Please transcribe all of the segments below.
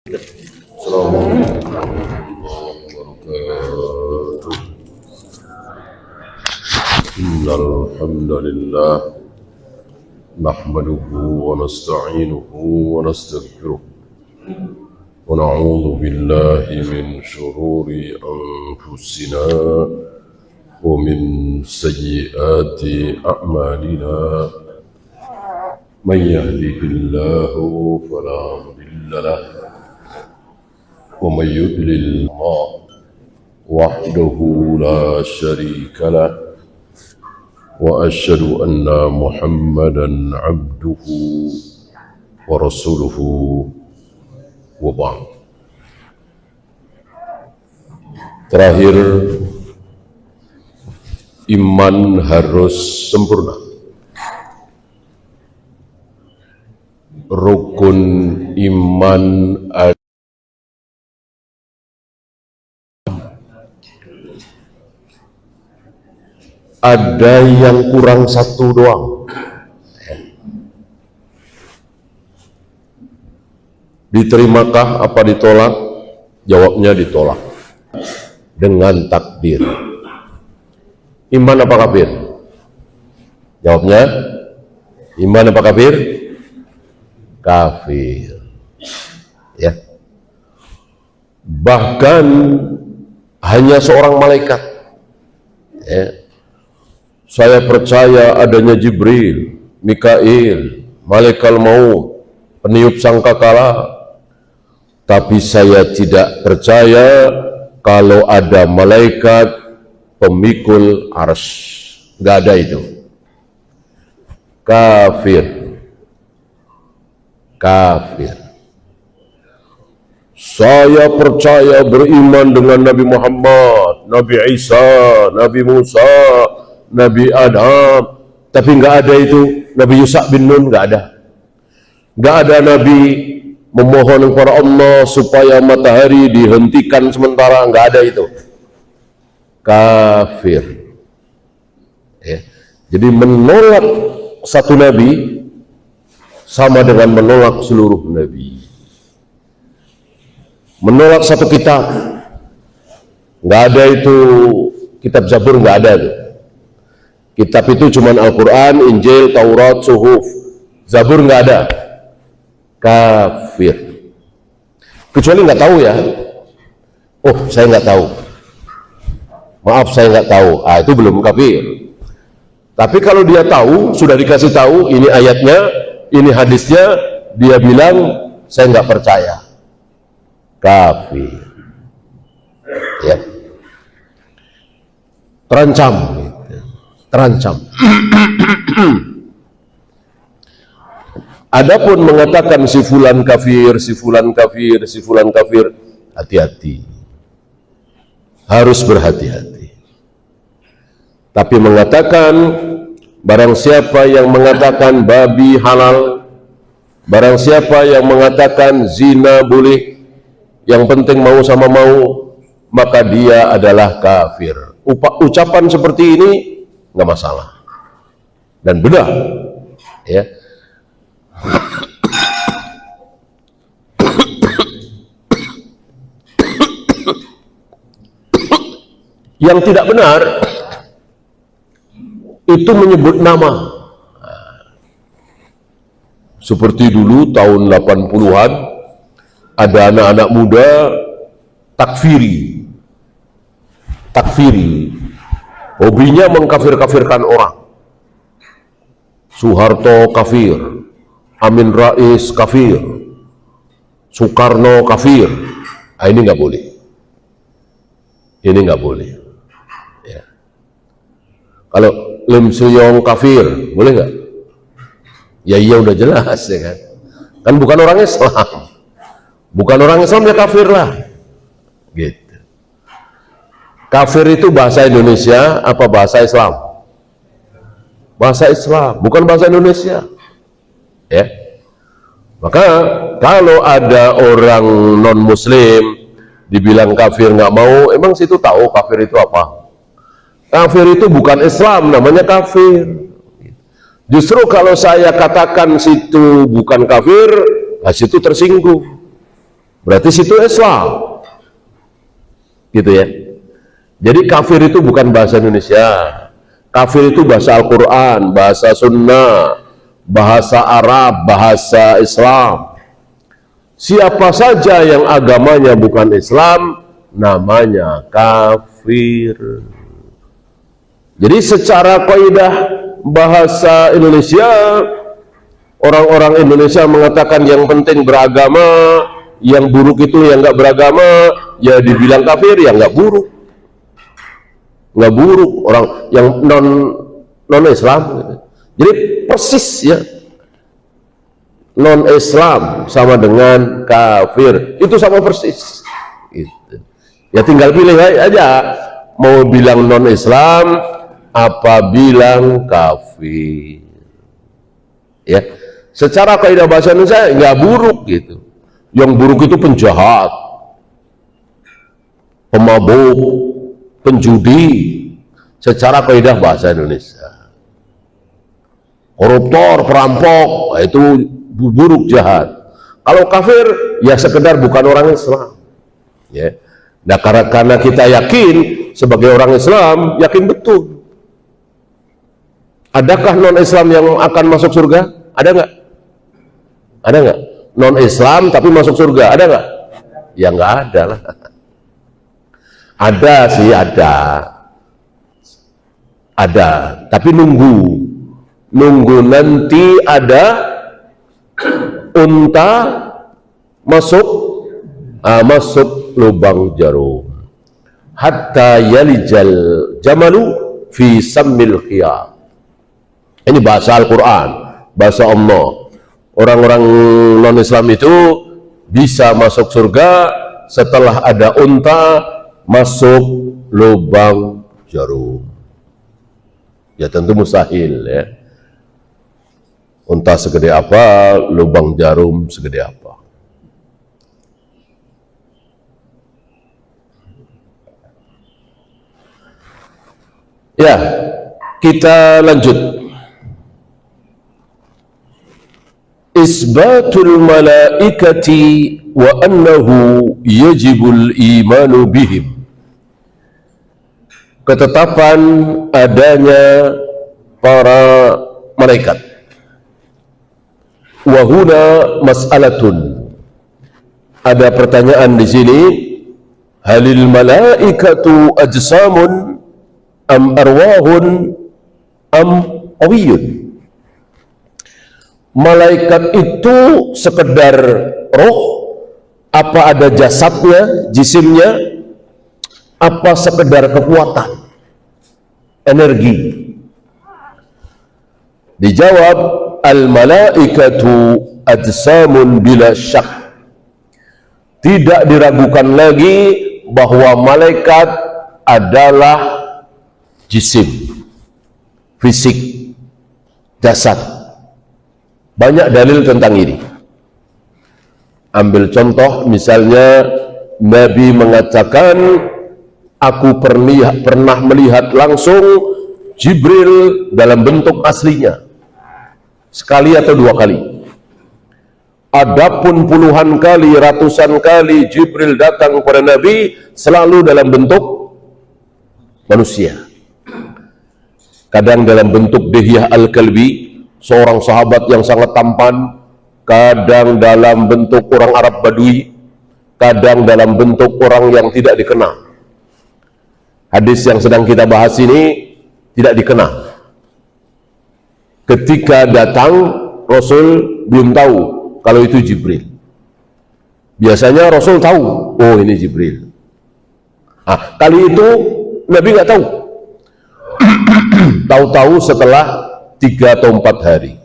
Assalamualaikum warahmatullahi wabarakatuh. Innal hamdalillah nahmaduhu wa nasta'inuhu wa nastaghfiruh wa na'udzu billahi min shururi anfusina wa min sayyiati a'malina. Man yahdihillahu fala mudilla lahu ومن يضلل وحده لا شريك له وأشهد أن محمدا عبده ورسوله وبعد. Terakhir, iman harus sempurna. Rukun iman ada yang kurang satu doang. Diterimakah apa ditolak? Jawabnya ditolak dengan takdir. Iman apa kafir? Jawabnya iman apa kafir? Kafir. Ya. Bahkan hanya seorang malaikat. Ya. Saya percaya adanya Jibril, Mikail, Malaikat Maut, peniup sangkakala. Tapi saya tidak percaya kalau ada malaikat pemikul arsy. Nggak ada itu. Kafir. Kafir. Saya percaya beriman dengan Nabi Muhammad, Nabi Isa, Nabi Musa, Nabi Adam, tapi nggak ada itu Nabi Yusuf bin Nun, nggak ada. Nggak ada Nabi memohon kepada Allah supaya matahari dihentikan sementara, nggak ada itu. Kafir. Ya. Jadi menolak satu Nabi sama dengan menolak seluruh Nabi. Menolak satu kitab, nggak ada itu kitab Zabur, nggak ada itu. Kitab itu cuma Al-Quran, Injil, Taurat, Suhuf. Zabur nggak ada. Kafir. Kecuali nggak tahu ya. Oh, saya nggak tahu. Maaf, saya nggak tahu. Ah, itu belum kafir. Tapi kalau dia tahu, sudah dikasih tahu, ini ayatnya, ini hadisnya, dia bilang, saya nggak percaya. Kafir. Ya. Terancam. Terancam. Adapun mengatakan si fulan kafir, si fulan kafir, si fulan kafir, hati-hati. Harus berhati-hati. Tapi mengatakan barang siapa yang mengatakan babi halal, barang siapa yang mengatakan zina boleh, yang penting mau sama mau, maka dia adalah kafir. Ucapan seperti ini nggak masalah dan benar, ya. Yang tidak benar itu menyebut nama. Seperti dulu tahun 80-an ada anak-anak muda takfiri, hobinya mengkafir-kafirkan orang. Soeharto kafir, Amin Rais kafir, Soekarno kafir. Nah, ini nggak boleh. Ini nggak boleh. Ya. Kalau Lim Suyong kafir, boleh nggak? Ya iya udah jelas ya kan. Kan bukan orang Islam. Bukan orang Islam ya kafir lah. Gitu. Kafir itu bahasa Indonesia apa bahasa Islam? Bahasa Islam, bukan bahasa Indonesia. Ya. Maka kalau ada orang non Muslim dibilang kafir nggak mau, emang situ tahu kafir itu apa? Kafir itu bukan Islam, namanya kafir. Justru kalau saya katakan situ bukan kafir, nah situ tersinggung. berarti situ Islam, gitu ya. Jadi kafir itu bukan bahasa Indonesia, kafir itu bahasa Al-Quran, bahasa Sunnah, bahasa Arab, bahasa Islam. Siapa saja yang agamanya bukan Islam, namanya kafir. Jadi secara kaidah bahasa Indonesia, orang-orang Indonesia mengatakan yang penting beragama, yang buruk itu yang nggak beragama, ya dibilang kafir, ya nggak buruk. Nggak buruk orang yang non Islam gitu. Jadi persis ya, non Islam sama dengan kafir, itu sama persis gitu. Ya tinggal pilih aja mau bilang non Islam apa bilang kafir ya. Secara kaidah bahasa Indonesia nggak buruk gitu. Yang buruk itu penjahat, pemabuk, penjudi, secara kaidah bahasa Indonesia. Koruptor, perampok, itu buruk, jahat. Kalau kafir, ya sekedar bukan orang Islam. Ya. Nah, karena kita yakin sebagai orang Islam, yakin betul. Adakah non-Islam yang akan masuk surga? Ada nggak? Ada nggak? Non-Islam tapi masuk surga, ada nggak? Ya nggak ada lah. Ada sih, ada, tapi nunggu nanti ada unta masuk lubang jarum, hatta yalijal jamalu fi sammil khiyat. Ini bahasa Al-Quran, bahasa Allah. Orang-orang non-Islam itu bisa masuk surga setelah ada unta masuk lubang jarum. Ya tentu mustahil ya. Unta segede apa, lubang jarum segede apa. Ya, kita lanjut. Isbatul malaikati wa annahu yajibul imanu bihim. Ketetapan adanya para malaikat. Wa huna mas'alatun. Ada pertanyaan di sini, halil malaikatu ajsamun am arwahun am awiyun? Malaikat itu sekedar roh, apa ada jasadnya, jisimnya, apa sekedar kekuatan, energi? Dijawab, al-malaikatu ajsamun bila syak. Tidak diragukan lagi bahwa malaikat adalah jisim, fisik, jasad. Banyak dalil tentang ini. Ambil contoh, misalnya Nabi mengatakan, aku pernah melihat langsung Jibril dalam bentuk aslinya, sekali atau dua kali. Adapun puluhan kali, ratusan kali Jibril datang kepada Nabi, selalu dalam bentuk manusia. Kadang dalam bentuk Dihyah Al-Kalbi, seorang sahabat yang sangat tampan, kadang dalam bentuk orang Arab Badui, kadang dalam bentuk orang yang tidak dikenal. Hadis yang sedang kita bahas ini tidak dikenal. Ketika datang, Rasul belum tahu kalau itu Jibril. Biasanya Rasul tahu, oh ini Jibril. Kali itu Nabi nggak tahu. Tahu-tahu setelah 3 atau 4 hari.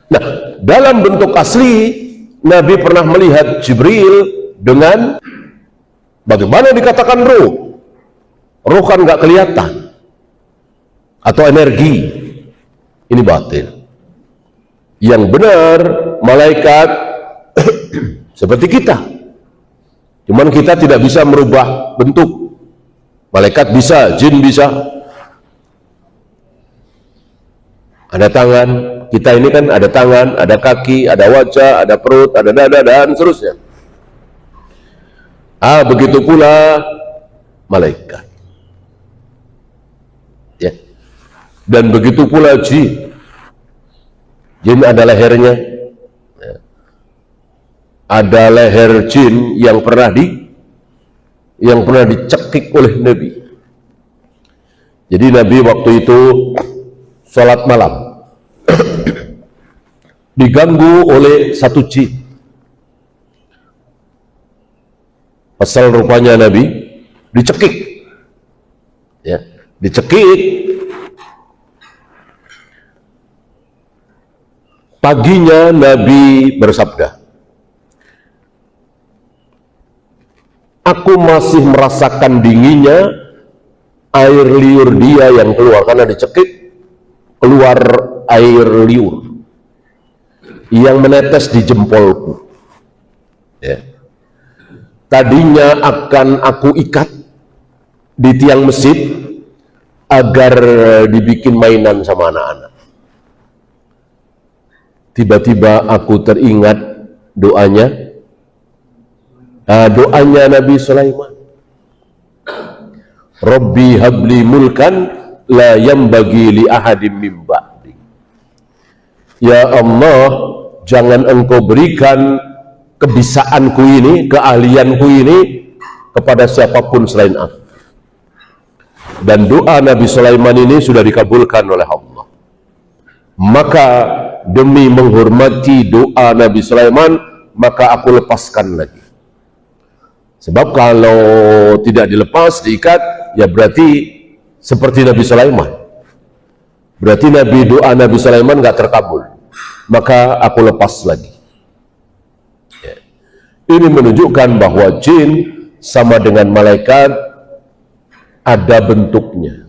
Nah, dalam bentuk asli Nabi pernah melihat Jibril dengan bagaimana dikatakan roh. Roh kan nggak kelihatan, atau energi. Ini batil. Yang benar malaikat seperti kita. Cuman kita tidak bisa merubah bentuk. Malaikat bisa, jin bisa. Ada tangan, kita ini kan ada tangan, ada kaki, ada wajah, ada perut, ada dada, dan seterusnya. Begitu pula malaikat. Ya. Dan begitu pula jin. Jin ada lehernya. Ya. Ada leher jin yang pernah dicekik oleh Nabi. Jadi Nabi waktu itu sholat malam diganggu oleh satu jin. Pasal rupanya Nabi dicekik, ya, dicekik. Paginya Nabi bersabda, aku masih merasakan dinginnya air liur dia yang keluar, karena dicekik keluar air liur yang menetes di jempolku. Ya. Tadinya akan aku ikat di tiang masjid agar dibikin mainan sama anak-anak. Tiba-tiba aku teringat doanya Nabi Sulaiman. Rabbi habli mulkan la yambagi li ahadim min ba'di. Ya Allah, jangan engkau berikan kebisaanku ini, keahlianku ini kepada siapapun selain aku. Dan doa Nabi Sulaiman ini sudah dikabulkan oleh Allah. Maka demi menghormati doa Nabi Sulaiman, maka aku lepaskan lagi. Sebab kalau tidak dilepas, diikat, ya berarti seperti Nabi Sulaiman. Berarti doa Nabi Sulaiman gak terkabul. Maka aku lepas lagi. Ya. Ini menunjukkan bahwa jin sama dengan malaikat ada bentuknya.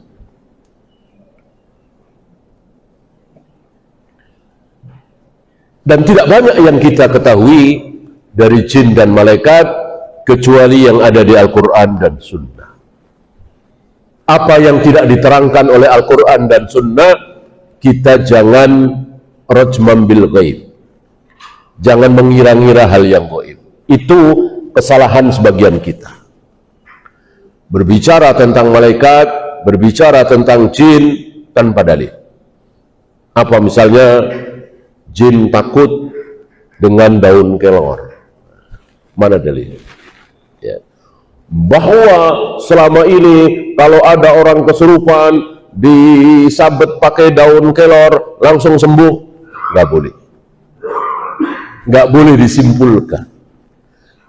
Dan tidak banyak yang kita ketahui dari jin dan malaikat kecuali yang ada di Al-Quran dan Sunnah. Apa yang tidak diterangkan oleh Al-Quran dan Sunnah, kita jangan rajman bil ghaib. Jangan mengira-ngira hal yang gaib. Itu kesalahan sebagian kita. Berbicara tentang malaikat, berbicara tentang jin tanpa dalil. Apa misalnya jin takut dengan daun kelor? Mana dalilnya? Ya. Bahwa selama ini kalau ada orang kesurupan disabet pakai daun kelor langsung sembuh, nggak boleh. Nggak boleh disimpulkan.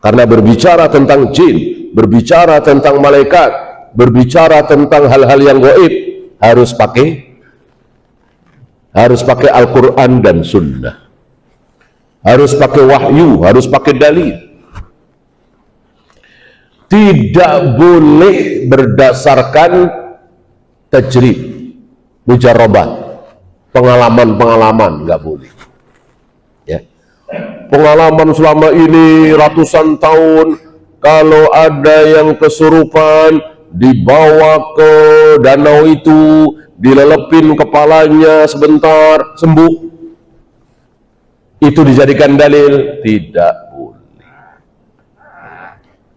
Karena berbicara tentang jin, berbicara tentang malaikat, berbicara tentang hal-hal yang gaib, harus pakai Al-Quran dan Sunnah. Harus pakai wahyu, harus pakai dalil. Tidak boleh berdasarkan tajrib, mujarrabat, pengalaman-pengalaman, nggak boleh. Ya. Pengalaman selama ini ratusan tahun, kalau ada yang kesurupan dibawa ke danau itu, dilelepin kepalanya sebentar, sembuh. Itu dijadikan dalil? Tidak boleh.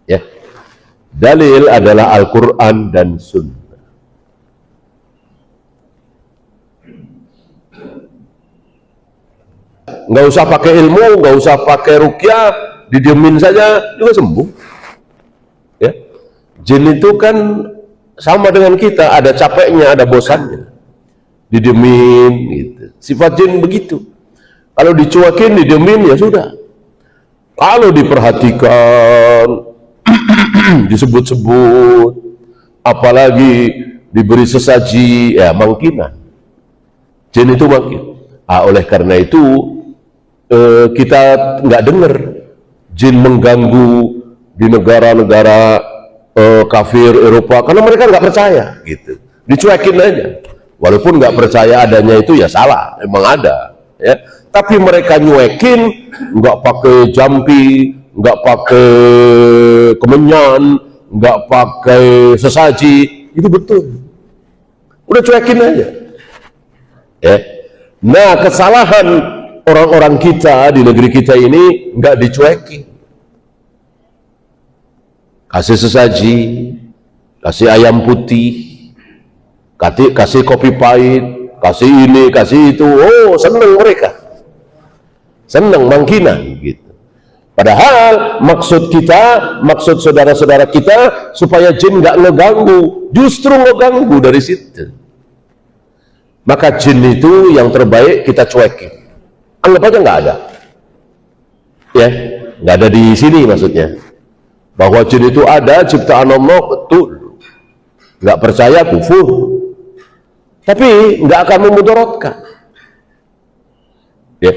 Ya. Dalil adalah Al-Quran dan Sunnah. Nggak usah pakai ilmu, nggak usah pakai ruqyah, didiemin saja juga sembuh. Ya. Jin itu kan sama dengan kita, ada capeknya, ada bosannya, didiemin gitu. Sifat jin begitu. Kalau dicuekin, didiemin, ya sudah. Kalau diperhatikan, disebut-sebut, apalagi diberi sesaji, ya mangkinan. Jin itu mangkin. Oleh karena itu kita nggak dengar jin mengganggu di negara-negara kafir Eropa, karena mereka nggak percaya gitu. Dicuekin aja. Walaupun nggak percaya adanya itu ya salah, emang ada. Ya. Tapi mereka nyuekin, nggak pakai jampi, nggak pakai kemenyan, nggak pakai sesaji, itu betul. Udah cuekin aja. Ya. Nah, kesalahan orang-orang kita di negeri kita ini nggak dicuekin. Kasih sesaji, kasih ayam putih, kasih kopi pahit, kasih ini, kasih itu. Oh, senang mereka, senang mangkinan gitu. Padahal maksud kita, maksud saudara-saudara kita supaya jin nggak ngeganggu, justru ngeganggu dari situ. Maka jin itu yang terbaik kita cuekin, anggap aja nggak ada, ya, nggak ada di sini maksudnya. Bahwa jin itu ada, ciptaan Allah, betul. Nggak percaya, kufur. Tapi nggak akan memudaratkan. Ya.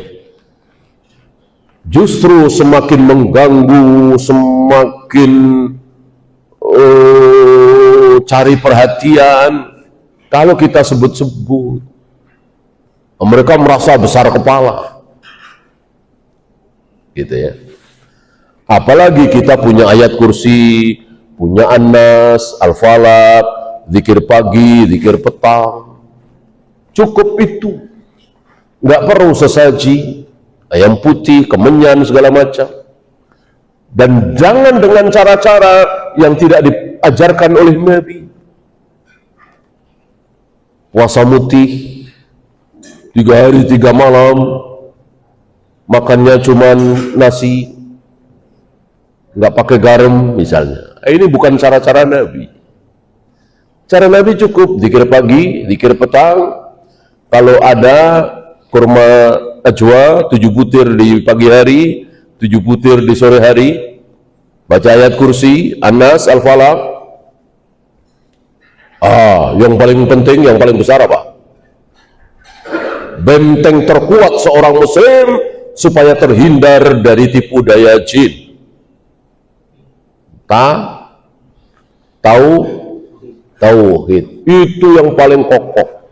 Justru semakin mengganggu, semakin cari perhatian kalau kita sebut-sebut. Mereka merasa besar kepala. Gitu ya. Apalagi kita punya ayat kursi, punya An-Nas, Al-Falaq, zikir pagi, zikir petang. Cukup itu. Nggak perlu sesaji, ayam putih, kemenyan, segala macam. Dan jangan dengan cara-cara yang tidak diajarkan oleh Nabi. Puasa mutih, 3 hari 3 malam, makannya cuman nasi, nggak pakai garam misalnya. Ini bukan cara-cara Nabi. Cara Nabi cukup zikir pagi, zikir petang. Kalau ada kurma ajwa 7 butir di pagi hari, 7 butir di sore hari, baca ayat kursi, An-Nas, Al-Falaq. Yang paling penting, yang paling besar apa? Benteng terkuat seorang muslim supaya terhindar dari tipu daya jin. Tauhid itu yang paling kokoh.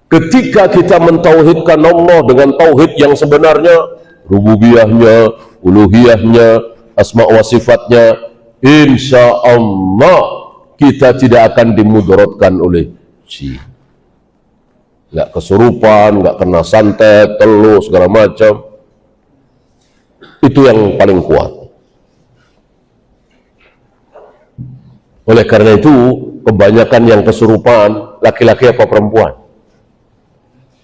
Ketika kita mentauhidkan Allah dengan tauhid yang sebenarnya, rububiyahnya, uluhiyahnya, asma wa sifatnya, insya Allah kita tidak akan dimudaratkan oleh jin. Nggak kesurupan, nggak kena santet, teluh, segala macam. Itu yang paling kuat. Oleh karena itu, kebanyakan yang kesurupan, laki-laki apa perempuan?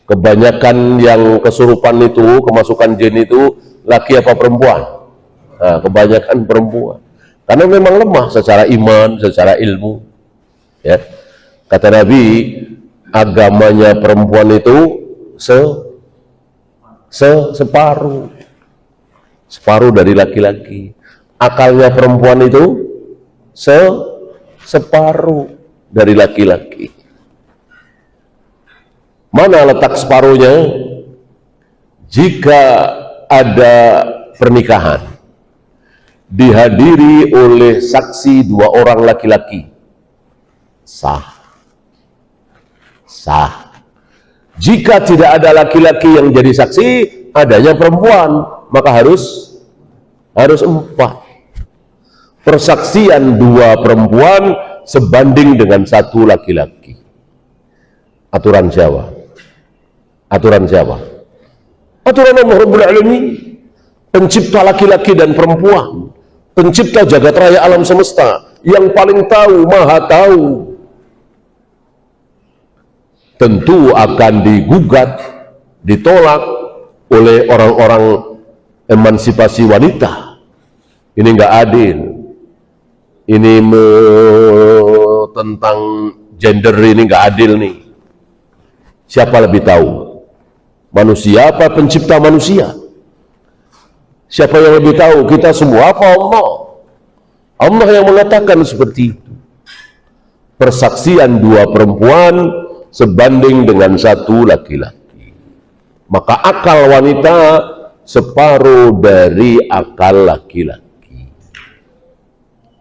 Kebanyakan yang kesurupan itu, kemasukan jin itu, laki apa perempuan? Nah, kebanyakan perempuan. Karena memang lemah secara iman, secara ilmu. Ya. Kata Nabi, agamanya perempuan itu separuh dari laki-laki. Akalnya perempuan itu separuh dari laki-laki. Mana letak separuhnya? Jika ada pernikahan dihadiri oleh saksi 2 orang laki-laki, sah. Jika tidak ada laki-laki yang jadi saksi, adanya perempuan, maka harus 4. Persaksian 2 perempuan sebanding dengan 1 laki-laki. Aturan siapa? Aturan Allah Rabbul Alamin, pencipta laki-laki dan perempuan, pencipta jagat raya alam semesta, yang paling tahu, maha tahu. Tentu akan digugat, ditolak oleh orang-orang emansipasi wanita. Ini nggak adil. Ini tentang gender ini nggak adil nih. Siapa lebih tahu? Manusia apa pencipta manusia? Siapa yang lebih tahu? Kita semua apa Allah? Allah yang mengatakan seperti itu. Persaksian 2 perempuan sebanding dengan 1 laki-laki. Maka akal wanita separuh dari akal laki-laki.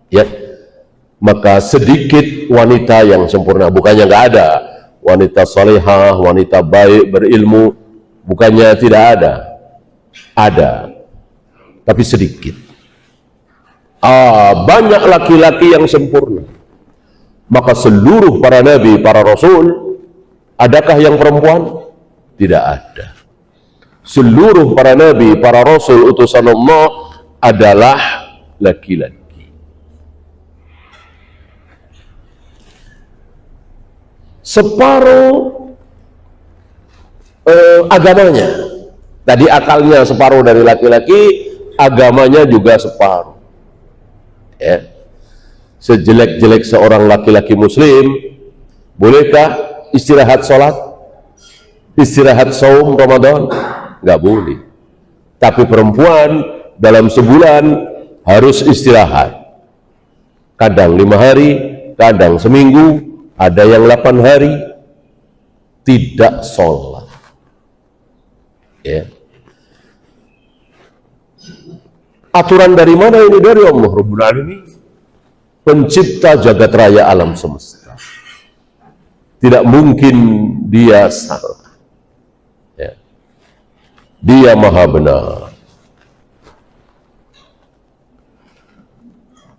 Ya, maka sedikit wanita yang sempurna. Bukannya nggak ada wanita salihah, wanita baik, berilmu. Bukannya tidak ada, tapi sedikit. Banyak laki-laki yang sempurna. Maka seluruh para nabi, para rasul, adakah yang perempuan? Tidak ada. Seluruh para nabi, para rasul, utusan Allah adalah laki-laki. Separuh agamanya, tadi akalnya separuh dari laki-laki, agamanya juga separuh. Ya. Sejelek-jelek seorang laki-laki muslim, bolehkah istirahat sholat, istirahat saum Ramadan? Nggak boleh. Tapi perempuan dalam sebulan harus istirahat. Kadang 5 hari, kadang seminggu, ada yang 8 hari tidak sholat. Ya. Aturan dari mana ini? Dari Allah Rabbul Alamin, pencipta jagat raya alam semesta. Tidak mungkin dia salah. Ya. Dia maha benar.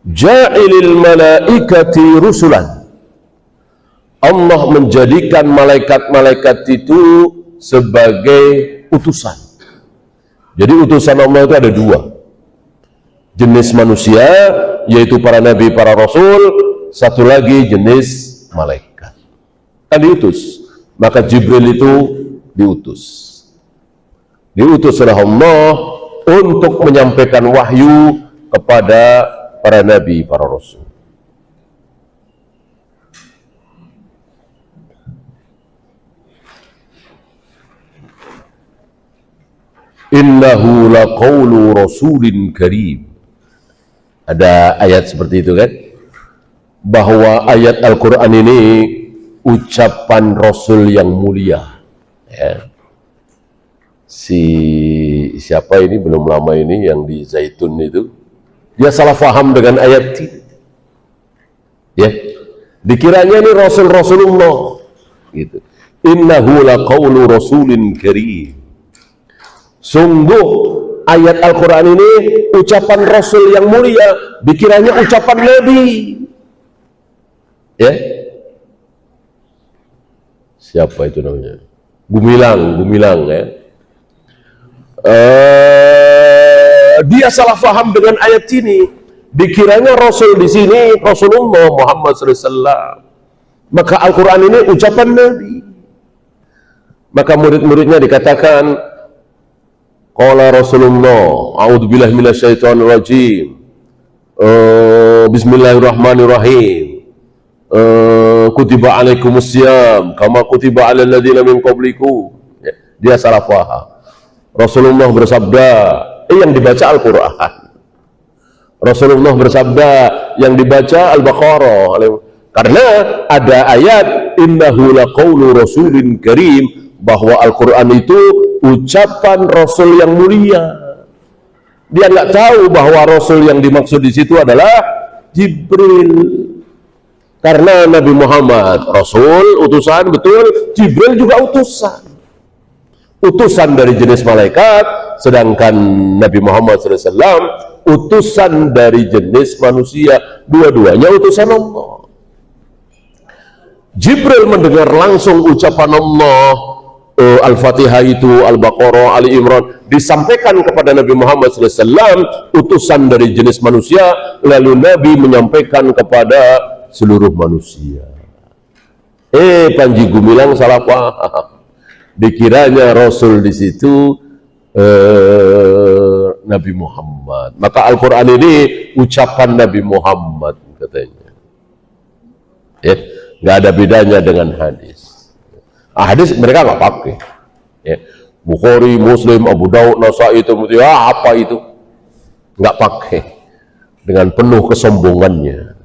Ja'ilil malaikati rusulan. Allah menjadikan malaikat-malaikat itu sebagai utusan. Jadi utusan Allah itu ada 2. Jenis manusia, yaitu para nabi, para rasul. Satu lagi jenis malaikat. Kan diutus. Maka Jibril itu diutus. Diutus oleh Allah untuk menyampaikan wahyu kepada para nabi, para rasul. Innahu laqawlu rasulin karim. Ada ayat seperti itu kan, bahwa ayat Al-Quran ini ucapan Rasul yang mulia. Ya. Siapa ini belum lama ini yang di Zaitun itu, dia salah faham dengan ayat ini. Ya, dikiranya ini Rasulullah gitu. Innahu laqawlu rasulin karim. Sungguh ayat Al-Quran ini ucapan Rasul yang mulia, dikiranya ucapan Nabi. Ya, siapa itu namanya? Gumilang ya. Dia salah faham dengan ayat ini, dikiranya Rasul di sini Rasulullah Muhammad SAW. Maka Al-Quran ini ucapan Nabi. Maka murid-muridnya dikatakan, qala Rasulullah, a'udzubillahi minasyaitonir rajim. Bismillahirrahmanirrahim. Kutiba alaikumusiyam kama kutiba alal ladzina min qablikum. Dia salah paham. Rasulullah bersabda, yang dibaca Al-Qur'an. Rasulullah bersabda, yang dibaca Al-Baqarah. Karena ada ayat innahu laqawlu rasulin karim, bahwa Al-Quran itu ucapan Rasul yang mulia. Dia nggak tahu bahwa Rasul yang dimaksud di situ adalah Jibril. Karena Nabi Muhammad Rasul, utusan, betul, Jibril juga utusan. Utusan dari jenis malaikat, sedangkan Nabi Muhammad SAW utusan dari jenis manusia. Dua-duanya utusan Allah. Jibril mendengar langsung ucapan Allah, Al-Fatihah itu, Al-Baqarah, Ali Imran, disampaikan kepada Nabi Muhammad SAW, utusan dari jenis manusia, lalu Nabi menyampaikan kepada seluruh manusia. Panji Gumilang salah paham. Dikiranya Rasul di situ Nabi Muhammad. Maka Al-Quran ini ucapan Nabi Muhammad katanya. Nggak ada bedanya dengan hadis. Hadis mereka nggak pakai. Bukhari, Muslim, Abu Daud, Nasai, Tirmidzi, apa itu? Nggak pakai. Dengan penuh kesombongannya.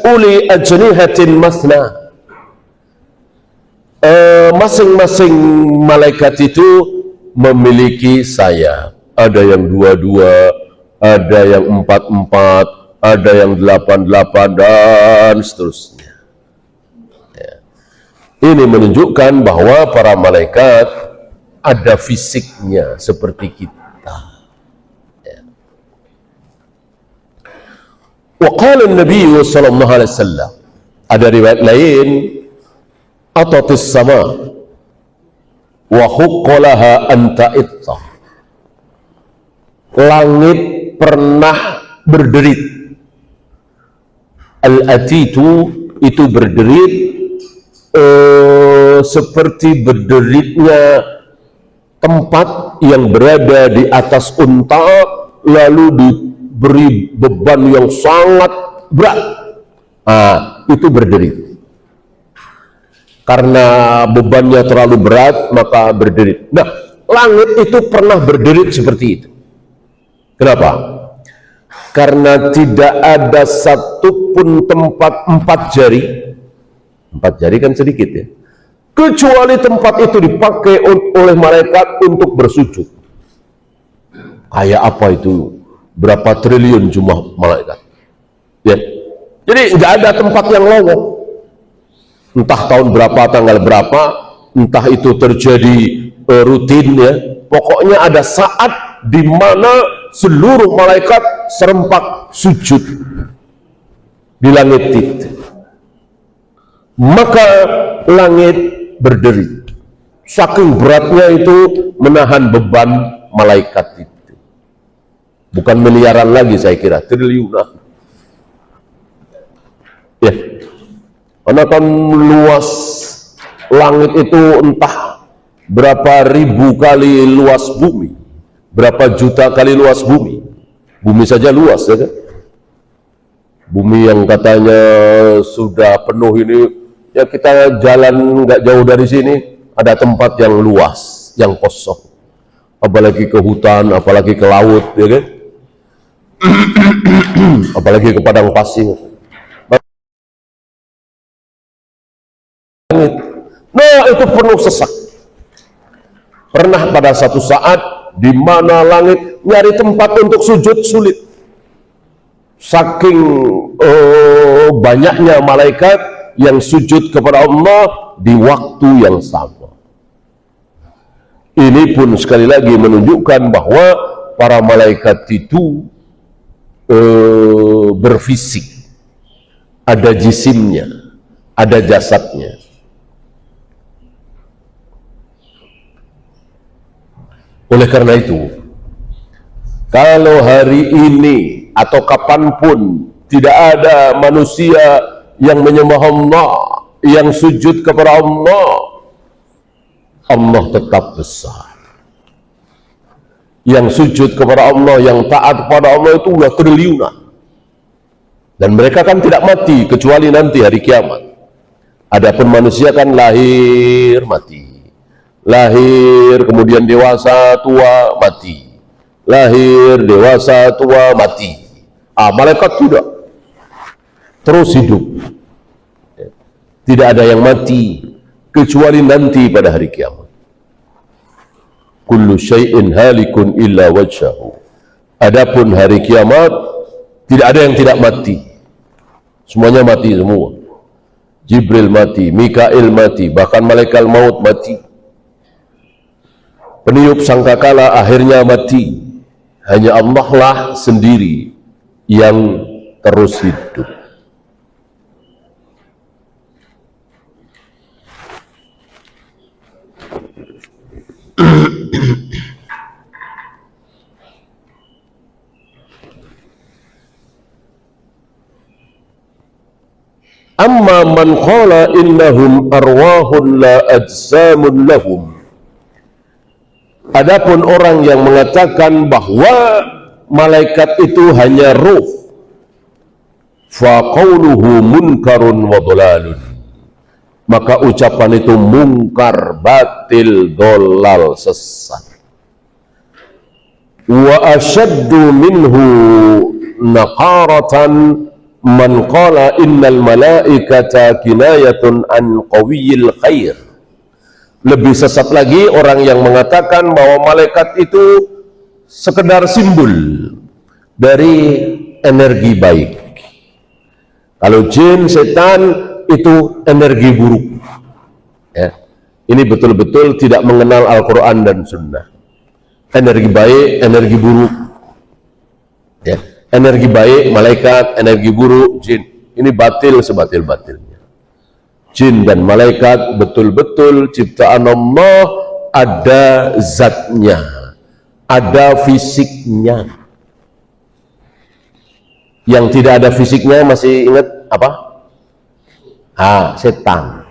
Uli ajnihatin masna. Masing-masing malaikat itu memiliki sayap. Ada yang 22, ada yang 44, ada yang 88, dan seterusnya. Ini menunjukkan bahwa para malaikat ada fisiknya seperti kita. Wa qala an-nabiy sallallahu alaihi wasallam, ada riwayat lain, atatis sama wa huqqalaha an ta'itta. Langit pernah berderit. Al-atitu itu berderit seperti berderitnya tempat yang berada di atas unta lalu diberi beban yang sangat berat. Itu berderit. Karena bebannya terlalu berat maka berderit. Nah, langit itu pernah berderit seperti itu. Kenapa? Karena tidak ada satupun tempat 4 jari. 4 jari kan sedikit ya, kecuali tempat itu dipakai oleh malaikat untuk bersujud. Kayak apa itu? Berapa triliun jumlah malaikat ya. Jadi nggak ada tempat yang lowong. Entah tahun berapa, tanggal berapa, entah itu terjadi rutin ya, pokoknya ada saat di mana seluruh malaikat serempak sujud di langit itu. Maka langit berderit. Saking beratnya itu menahan beban malaikat itu. Bukan miliaran lagi saya kira, triliunan. Ya. Karena kan luas langit itu entah berapa ribu kali luas bumi. Berapa juta kali luas bumi. Bumi saja luas ya kan? Bumi yang katanya sudah penuh ini, ya kita jalan nggak jauh dari sini ada tempat yang luas, yang kosong, apalagi ke hutan, apalagi ke laut, ya kan? Apalagi ke padang pasir. Nah itu penuh sesak. Pernah pada satu saat di mana langit nyari tempat untuk sujud sulit. Saking banyaknya malaikat yang sujud kepada Allah di waktu yang sama. Ini pun sekali lagi menunjukkan bahwa para malaikat itu berfisik, ada jisimnya, ada jasadnya. Oleh karena itu, kalau hari ini atau kapanpun tidak ada manusia yang menyembah Allah, yang sujud kepada Allah, Allah tetap besar. Yang sujud kepada Allah, yang taat kepada Allah itu udah triliunan. Dan mereka kan tidak mati kecuali nanti hari kiamat. Adapun manusia kan lahir mati. Lahir, kemudian dewasa, tua, mati. Lahir, dewasa, tua, mati. Malaikat tidak. Terus hidup. Tidak ada yang mati kecuali nanti pada hari kiamat. Kullu syai'in halikun illa wajhahu. Adapun hari kiamat tidak ada yang tidak mati. Semuanya mati semua. Jibril mati, Mikail mati, bahkan malaikat maut mati. Peniup sangkakala akhirnya mati. Hanya Allah lah sendiri yang terus hidup. Amma man qala innahum arwahun la ajsamun lahum. Adapun orang yang mengatakan bahwa malaikat itu hanya ruh, fa qawluhu munkarun wa dhalalun, maka ucapan itu mungkar, batil, dolal, sesat. Wa asyaddu minhu naqaratan man qala innal malaikata kinayatun an qawiyil khair. Lebih sesat lagi orang yang mengatakan bahwa malaikat itu sekedar simbol dari energi baik. Kalau jin, setan itu energi buruk. Ya. Ini betul-betul tidak mengenal Al-Quran dan Sunnah. Energi baik, energi buruk. Ya. Energi baik, malaikat, energi buruk, jin. Ini batil sebatil-batilnya. Jin dan malaikat betul-betul ciptaan Allah, ada zatnya, ada fisiknya. Yang tidak ada fisiknya masih ingat apa? Setan.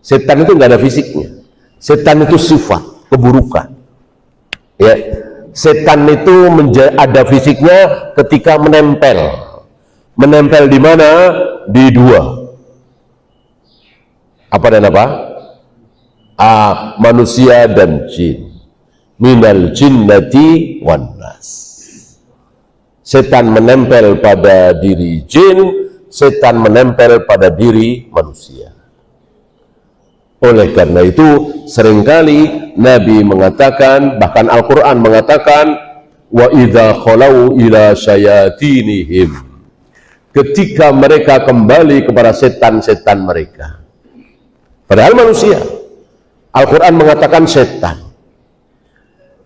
Setan itu nggak ada fisiknya. Setan itu sifat keburukan. Ya, setan itu ada fisiknya ketika menempel. Menempel di mana? Di dua. Apa dan apa? Manusia dan jin. Minal jinnati wan nas. Setan menempel pada diri jin, setan menempel pada diri manusia. Oleh karena itu, seringkali Nabi mengatakan, bahkan Al-Quran mengatakan, wa idza khalau ila syayatinihim, ketika mereka kembali kepada setan-setan mereka. Padahal manusia. Al-Quran mengatakan setan.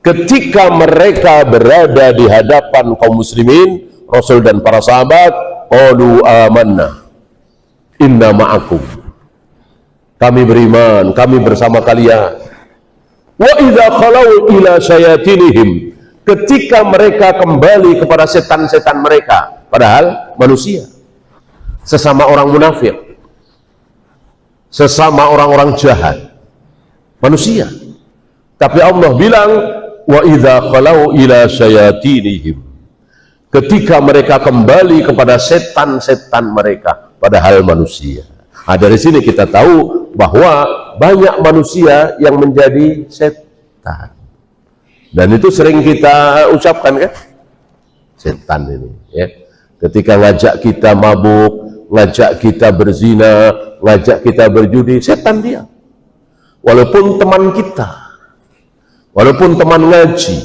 Ketika mereka berada di hadapan kaum muslimin, Rasul dan para sahabat, qalu amanna inna ma'akum, kami beriman, kami bersama kalian. Wa idza khalau ila syayatinihim, ketika mereka kembali kepada setan-setan mereka, padahal manusia, sesama orang munafik, sesama orang-orang jahat, manusia. Tapi Allah bilang, wa idza khalau ila syayatinihim, ketika mereka kembali kepada setan-setan mereka, padahal manusia. Dari sini kita tahu bahwa banyak manusia yang menjadi setan, dan itu sering kita ucapkan kan, setan ini ya. Ketika ngajak kita mabuk, ngajak kita berzina, ngajak kita berjudi, setan dia. Walaupun teman kita, walaupun teman ngaji,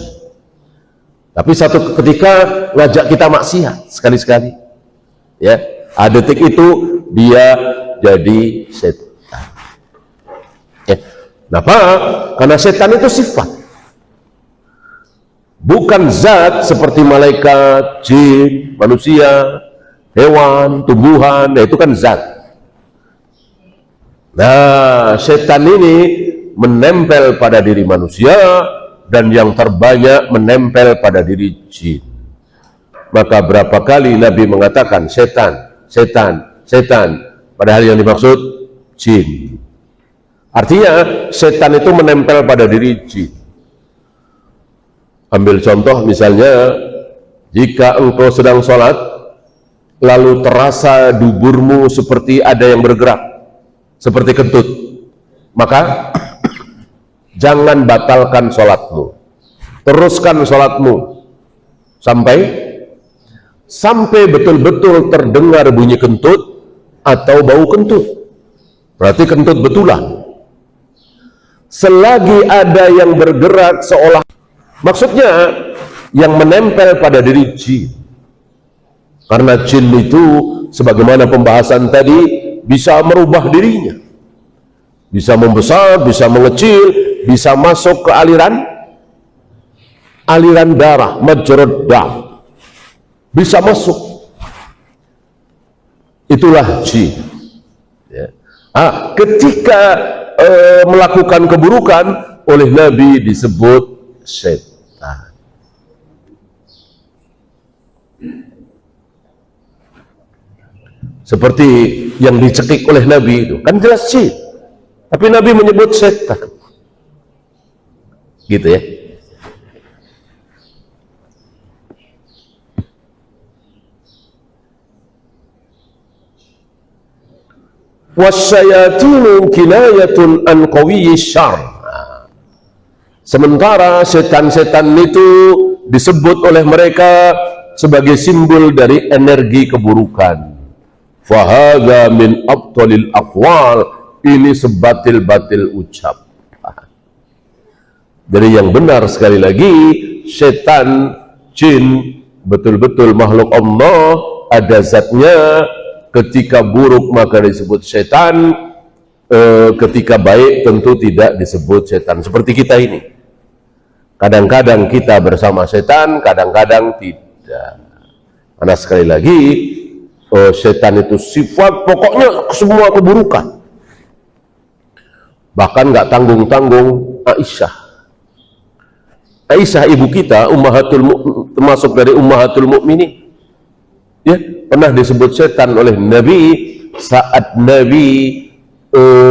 tapi satu ketika ngajak kita maksiat sekali-sekali, ya, detik itu dia jadi setan. Ya. Kenapa? Karena setan itu sifat, bukan zat seperti malaikat, jin, manusia, hewan, tumbuhan. Nah, itu kan zat. Nah, setan ini menempel pada diri manusia, dan yang terbanyak menempel pada diri jin. Maka berapa kali Nabi mengatakan setan, setan, setan, padahal yang dimaksud jin. Artinya setan itu menempel pada diri jin. Ambil contoh misalnya, jika engkau sedang sholat, lalu terasa duburmu seperti ada yang bergerak, seperti kentut, maka jangan batalkan sholatmu, teruskan sholatmu sampai betul-betul terdengar bunyi kentut atau bau kentut. Berarti kentut betulan. Selagi ada yang bergerak seolah, maksudnya yang menempel pada diri jin. Karena jin itu sebagaimana pembahasan tadi bisa merubah dirinya, bisa membesar, bisa mengecil, bisa masuk ke aliran darah, majrad dam, bisa masuk. Itulah jin. Ya. Ketika melakukan keburukan, oleh Nabi disebut setan. Seperti yang dicekik oleh Nabi itu, kan jelas jin, tapi Nabi menyebut setan. Gitu ya. Wasyayatinu kinayatun an qawiyyi syarr. Sementara setan-setan itu disebut oleh mereka sebagai simbol dari energi keburukan. Fahadha min abtalil aqwal, ini sebatil-batil ucap. Jadi yang benar sekali lagi, setan, jin betul-betul makhluk Allah, ada zatnya. Ketika buruk maka disebut setan, ketika baik tentu tidak disebut setan. Seperti kita ini, kadang-kadang kita bersama setan, kadang-kadang tidak. Karena sekali lagi, setan itu sifat pokoknya semua keburukan. Bahkan nggak tanggung-tanggung Aisyah ibu kita, termasuk dari ummahatul mukminin, ya, pernah disebut setan oleh Nabi saat Nabi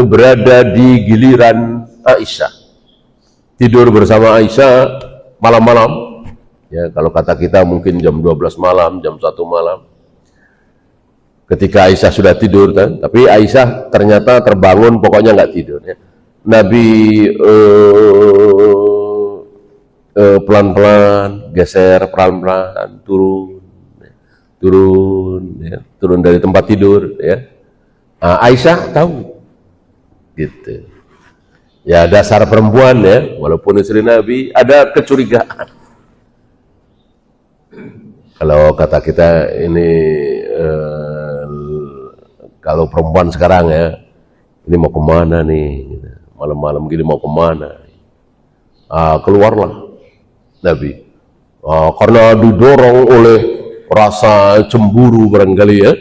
berada di giliran Aisyah, tidur bersama Aisyah malam-malam, ya, kalau kata kita mungkin jam 12 malam, jam 1 malam, ketika Aisyah sudah tidur kan, tapi Aisyah ternyata terbangun, pokoknya nggak tidur, ya. Nabi pelan-pelan geser, pelan-pelan turun dari tempat tidur, ya. Aisyah tahu, gitu. Ya, dasar perempuan, ya, walaupun istri Nabi ada kecurigaan. Kalau kata kita ini kalau perempuan sekarang, ya, ini mau kemana nih, malam-malam gini mau kemana? Keluarlah Nabi, karena didorong oleh rasa cemburu barangkali, ya,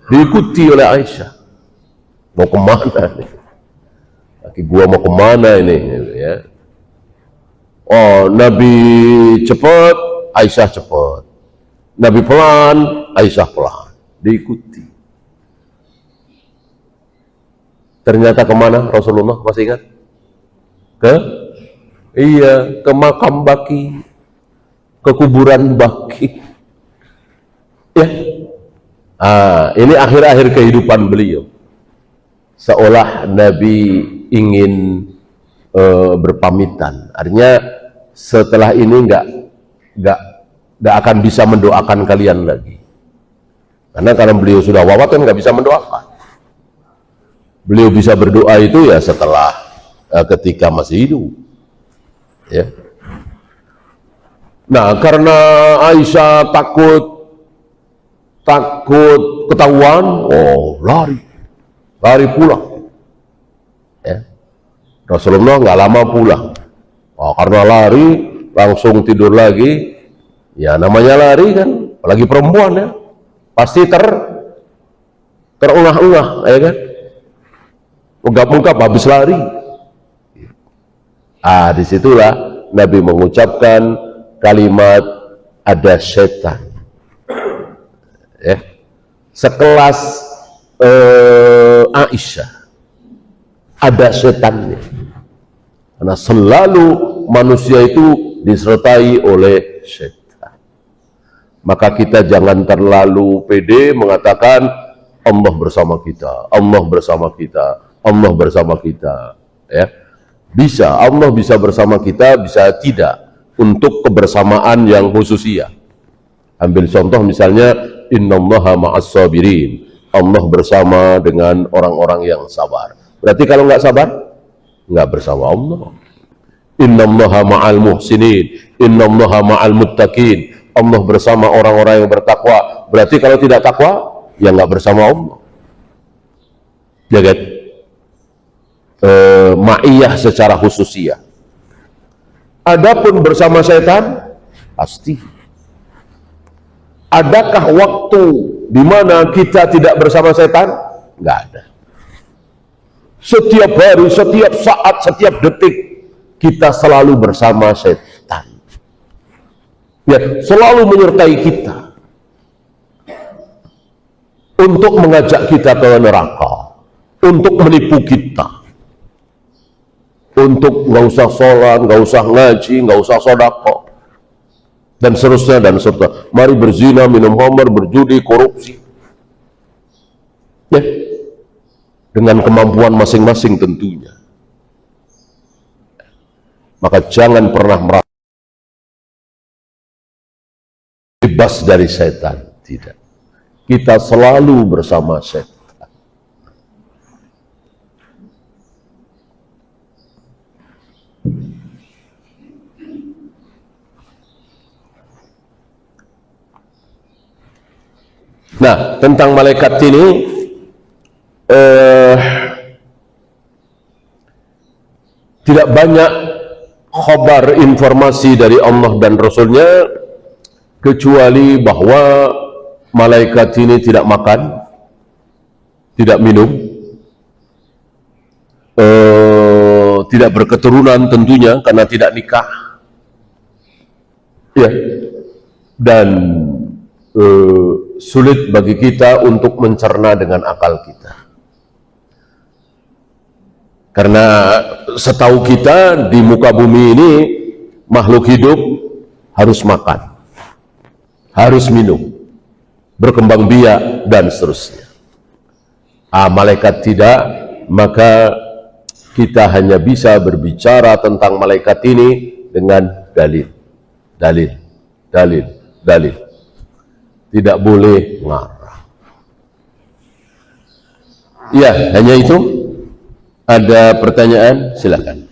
diikuti oleh Aisyah. Mau kemana nih? Laki gua mau kemana ini, ya? Nabi cepat, Aisyah cepat. Nabi pelan, Aisyah pelan. Diikuti. Ternyata kemana Rasulullah, masih ingat? Ke makam Baki, ke kuburan Baki, ya. Ini akhir-akhir kehidupan beliau, seolah Nabi ingin berpamitan, artinya setelah ini nggak akan bisa mendoakan kalian lagi, karena beliau sudah wafat kan nggak bisa mendoakan. Beliau bisa berdoa itu ya setelah ketika masih hidup, ya. Nah, karena Aisyah takut ketahuan, lari pulang, ya. Rasulullah nggak lama pulang, karena lari langsung tidur lagi, ya, namanya lari kan, apalagi perempuan, ya, pasti terengah-engah, ya kan, ungkap-ungkap habis lari. Disitulah Nabi mengucapkan kalimat ada setan, ya, sekelas Aisyah, ada setannya, karena selalu manusia itu disertai oleh setan. Maka kita jangan terlalu pede mengatakan Allah bersama kita, Allah bersama kita, Allah bersama kita, ya. Bisa, Allah bisa bersama kita, bisa tidak, untuk kebersamaan yang khususiyah. Ambil contoh misalnya, innallaha ma'as sabirin, Allah bersama dengan orang-orang yang sabar. Berarti kalau nggak sabar, nggak bersama Allah. Innallaha ma'al muhsinin, innallaha ma'al muttaqin, Allah bersama orang-orang yang bertakwa. Berarti kalau tidak takwa, ya nggak bersama Allah. Ya kan? Ma'iyah secara khususiyah. Adapun bersama setan, pasti. Adakah waktu di mana kita tidak bersama setan? Nggak ada. Setiap hari, setiap saat, setiap detik kita selalu bersama setan. Ya, selalu menyertai kita untuk mengajak kita ke neraka, untuk menipu kita, untuk nggak usah sholat, nggak usah ngaji, nggak usah sedekah, dan seterusnya dan seterusnya. Mari berzina, minum khamr, berjudi, korupsi, ya, dengan kemampuan masing-masing tentunya. Maka jangan pernah merasa bebas dari setan, tidak. Kita selalu bersama setan. Nah, tentang malaikat ini tidak banyak khabar informasi dari Allah dan Rasulnya kecuali bahwa malaikat ini tidak makan, tidak minum, tidak berketurunan tentunya karena tidak nikah, ya, dan sulit bagi kita untuk mencerna dengan akal kita. Karena setahu kita di muka bumi ini makhluk hidup harus makan, harus minum, berkembang biak dan seterusnya. Malaikat tidak, maka kita hanya bisa berbicara tentang malaikat ini dengan dalil. Tidak boleh ngarang. Ya, hanya itu. Ada pertanyaan? Silakan.